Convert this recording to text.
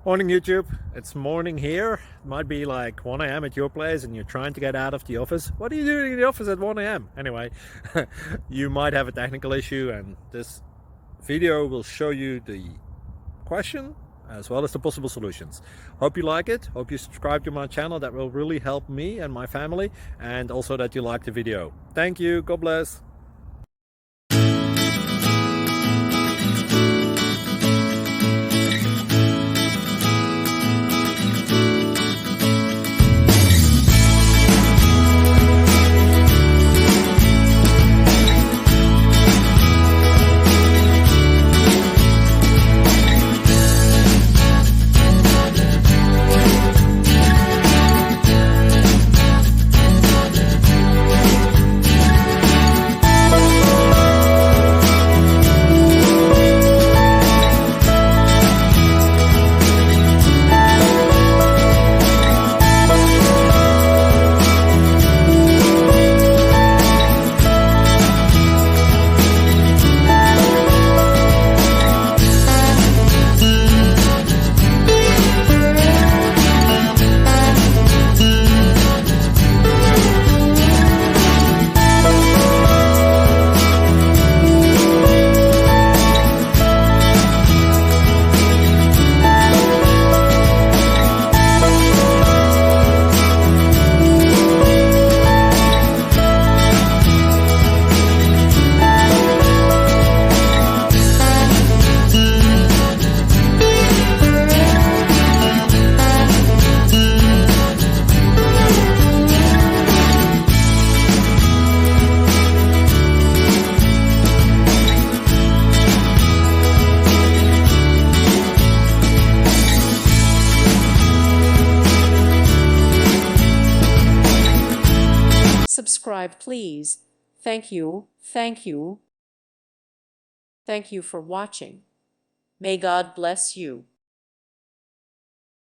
Morning YouTube, it's morning here. It might be like 1 a.m. at your place and you're trying to get out of the office. What are you doing in the office at 1 a.m? Anyway, you might have a technical issue and this video will show you the question as well as the possible solutions. Hope you like it, hope you subscribe to my channel. That will really help me and my family, and also that you like the video. Thank you, God bless. Subscribe, please. Thank you. Thank you. Thank you for watching. May God bless you.